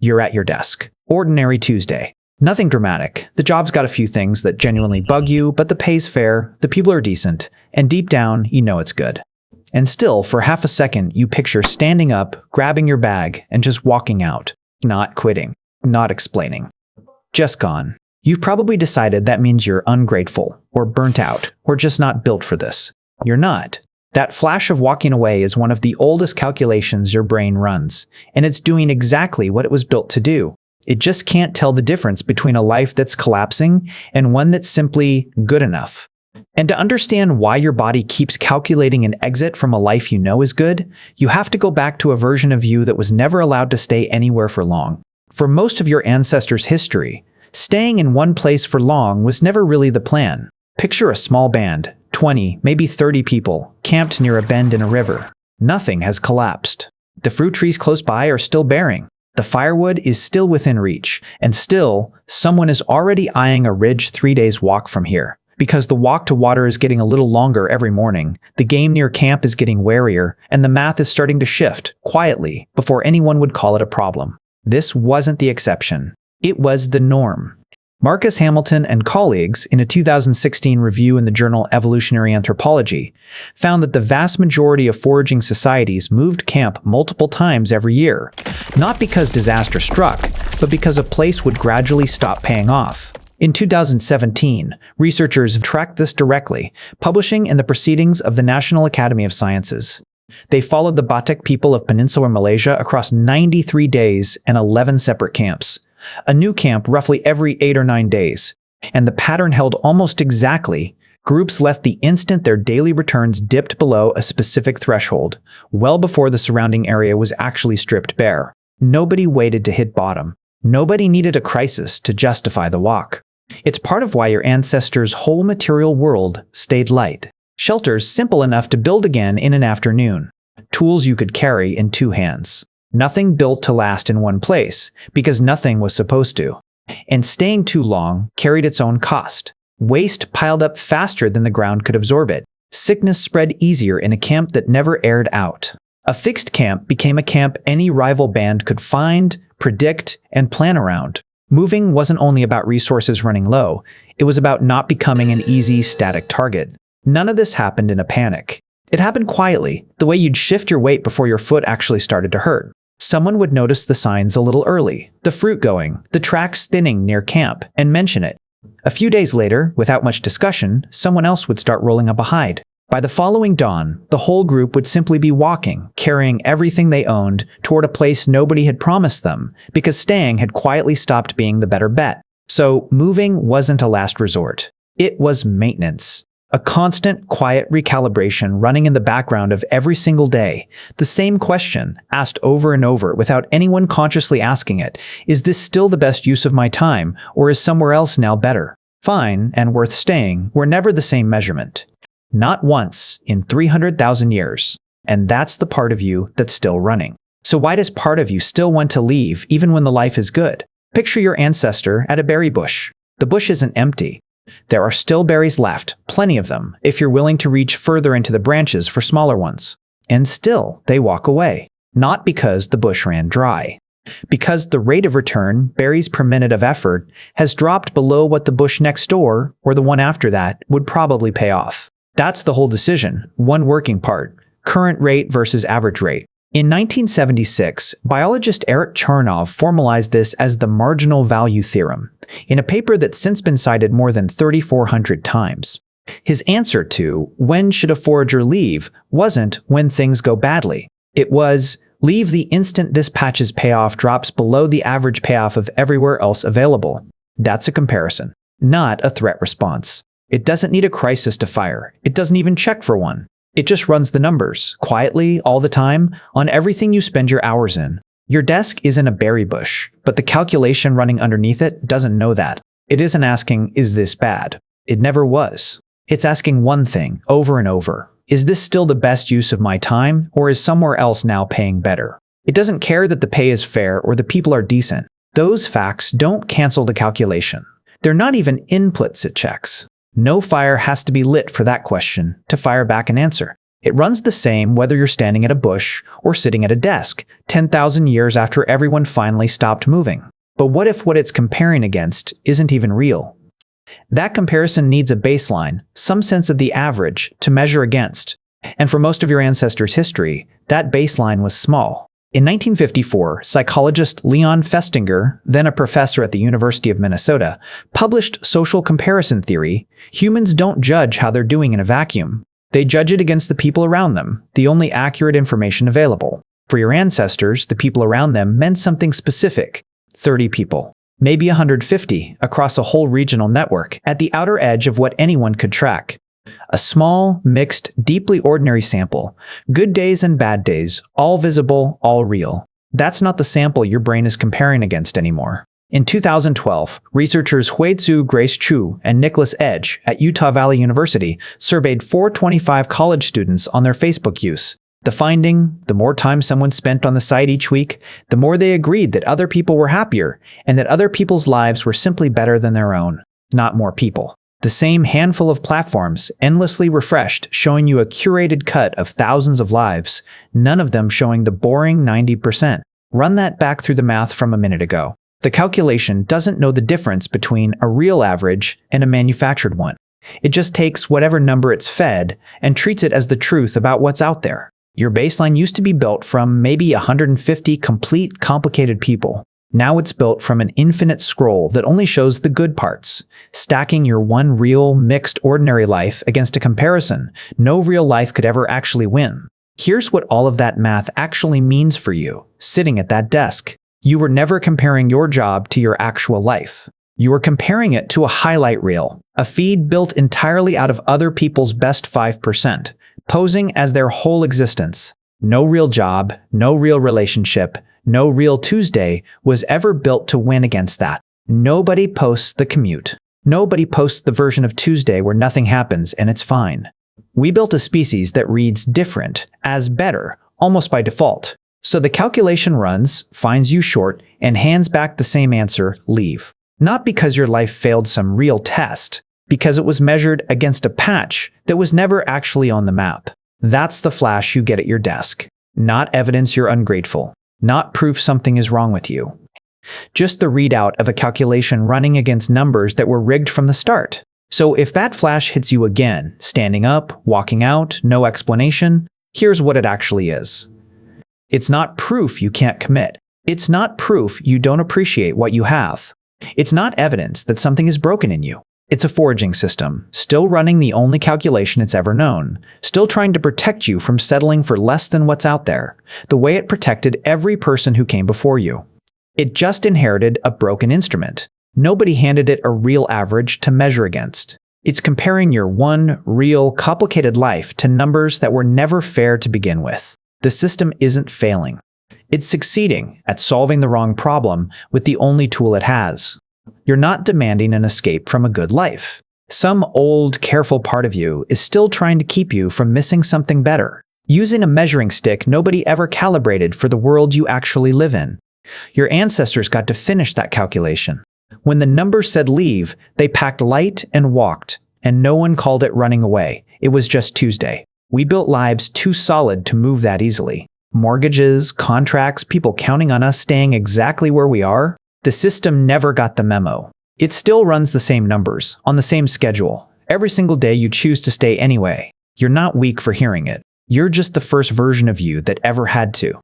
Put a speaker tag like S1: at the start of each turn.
S1: You're at your desk. Ordinary Tuesday. Nothing dramatic. The job's got a few things that genuinely bug you, but the pay's fair, the people are decent, and deep down, you know it's good. And still, for half a second, you picture standing up, grabbing your bag, and just walking out. Not quitting. Not explaining. Just gone. You've probably decided that means you're ungrateful, or burnt out, or just not built for this. You're not. That flash of walking away is one of the oldest calculations your brain runs, and it's doing exactly what it was built to do. It just can't tell the difference between a life that's collapsing and one that's simply good enough. And to understand why your body keeps calculating an exit from a life you know is good, you have to go back to a version of you that was never allowed to stay anywhere for long. For most of your ancestors' history, staying in one place for long was never really the plan. Picture a small band, 20, maybe 30 people, camped near a bend in a river. Nothing has collapsed. The fruit trees close by are still bearing. The firewood is still within reach, and still, someone is already eyeing a ridge 3 days walk from here. Because the walk to water is getting a little longer every morning, the game near camp is getting warier, and the math is starting to shift, quietly, before anyone would call it a problem. This wasn't the exception. It was the norm. Marcus Hamilton and colleagues, in a 2016 review in the journal Evolutionary Anthropology, found that the vast majority of foraging societies moved camp multiple times every year, not because disaster struck, but because a place would gradually stop paying off. In 2017, researchers tracked this directly, publishing in the Proceedings of the National Academy of Sciences. They followed the Batak people of peninsular Malaysia across 93 days and 11 separate camps. A new camp roughly every 8 or 9 days. And the pattern held almost exactly. Groups left the instant their daily returns dipped below a specific threshold, well before the surrounding area was actually stripped bare. Nobody waited to hit bottom. Nobody needed a crisis to justify the walk. It's part of why your ancestors' whole material world stayed light. Shelters simple enough to build again in an afternoon. Tools you could carry in 2 hands. Nothing built to last in one place, because nothing was supposed to. And staying too long carried its own cost. Waste piled up faster than the ground could absorb it. Sickness spread easier in a camp that never aired out. A fixed camp became a camp any rival band could find, predict, and plan around. Moving wasn't only about resources running low, it was about not becoming an easy, static target. None of this happened in a panic. It happened quietly, the way you'd shift your weight before your foot actually started to hurt. Someone would notice the signs a little early, the fruit going, the tracks thinning near camp, and mention it. A few days later, without much discussion, someone else would start rolling up a hide. By the following dawn, the whole group would simply be walking, carrying everything they owned toward a place nobody had promised them, because staying had quietly stopped being the better bet. So moving wasn't a last resort. It was maintenance. A constant, quiet recalibration running in the background of every single day. The same question, asked over and over without anyone consciously asking it. Is this still the best use of my time, or is somewhere else now better? Fine and worth staying were never the same measurement. Not once in 300,000 years. And that's the part of you that's still running. So why does part of you still want to leave even when the life is good? Picture your ancestor at a berry bush. The bush isn't empty. There are still berries left, plenty of them, if you're willing to reach further into the branches for smaller ones. And still, they walk away. Not because the bush ran dry. Because the rate of return, berries per minute of effort, has dropped below what the bush next door, or the one after that, would probably pay off. That's the whole decision, one working part, current rate versus average rate. In 1976, biologist Eric Charnov formalized this as the marginal value theorem, in a paper that's since been cited more than 3,400 times. His answer to when should a forager leave wasn't when things go badly. It was leave the instant this patch's payoff drops below the average payoff of everywhere else available. That's a comparison, not a threat response. It doesn't need a crisis to fire. It doesn't even check for one. It just runs the numbers, quietly, all the time, on everything you spend your hours in. Your desk isn't a berry bush, but the calculation running underneath it doesn't know that. It isn't asking, is this bad? It never was. It's asking one thing, over and over. Is this still the best use of my time, or is somewhere else now paying better? It doesn't care that the pay is fair or the people are decent. Those facts don't cancel the calculation. They're not even inputs it checks. No fire has to be lit for that question to fire back an answer. It runs the same whether you're standing at a bush or sitting at a desk, 10,000 years after everyone finally stopped moving. But what if what it's comparing against isn't even real? That comparison needs a baseline, some sense of the average, to measure against. And for most of your ancestors' history, that baseline was small. In 1954, psychologist Leon Festinger, then a professor at the University of Minnesota, published Social Comparison Theory. Humans don't judge how they're doing in a vacuum. They judge it against the people around them, the only accurate information available. For your ancestors, the people around them meant something specific. 30 people, maybe 150, across a whole regional network, at the outer edge of what anyone could track. A small, mixed, deeply ordinary sample. Good days and bad days, all visible, all real. That's not the sample your brain is comparing against anymore. In 2012, researchers Huizhu Grace Chu and Nicholas Edge at Utah Valley University surveyed 425 college students on their Facebook use. The finding, the more time someone spent on the site each week, the more they agreed that other people were happier and that other people's lives were simply better than their own, not more people. The same handful of platforms, endlessly refreshed, showing you a curated cut of thousands of lives, none of them showing the boring 90%. Run that back through the math from a minute ago. The calculation doesn't know the difference between a real average and a manufactured one. It just takes whatever number it's fed and treats it as the truth about what's out there. Your baseline used to be built from maybe 150 complete, complicated people. Now it's built from an infinite scroll that only shows the good parts, stacking your one real, mixed, ordinary life against a comparison no real life could ever actually win. Here's what all of that math actually means for you, sitting at that desk. You were never comparing your job to your actual life. You were comparing it to a highlight reel, a feed built entirely out of other people's best 5%, posing as their whole existence. No real job, no real relationship, no real Tuesday was ever built to win against that. Nobody posts the commute. Nobody posts the version of Tuesday where nothing happens and it's fine. We built a species that reads different as better, almost by default. So the calculation runs, finds you short, and hands back the same answer, leave. Not because your life failed some real test, because it was measured against a patch that was never actually on the map. That's the flash you get at your desk. Not evidence you're ungrateful. Not proof something is wrong with you. Just the readout of a calculation running against numbers that were rigged from the start. So if that flash hits you again, standing up, walking out, no explanation, here's what it actually is. It's not proof you can't commit. It's not proof you don't appreciate what you have. It's not evidence that something is broken in you. It's a foraging system, still running the only calculation it's ever known, still trying to protect you from settling for less than what's out there, the way it protected every person who came before you. It just inherited a broken instrument. Nobody handed it a real average to measure against. It's comparing your one, real, complicated life to numbers that were never fair to begin with. The system isn't failing. It's succeeding at solving the wrong problem with the only tool it has. You're not demanding an escape from a good life. Some old, careful part of you is still trying to keep you from missing something better, using a measuring stick nobody ever calibrated for the world you actually live in. Your ancestors got to finish that calculation. When the numbers said leave, they packed light and walked, and no one called it running away. It was just Tuesday. We built lives too solid to move that easily. Mortgages, contracts, people counting on us staying exactly where we are. The system never got the memo. It still runs the same numbers, on the same schedule. Every single day you choose to stay anyway. You're not weak for hearing it. You're just the first version of you that ever had to.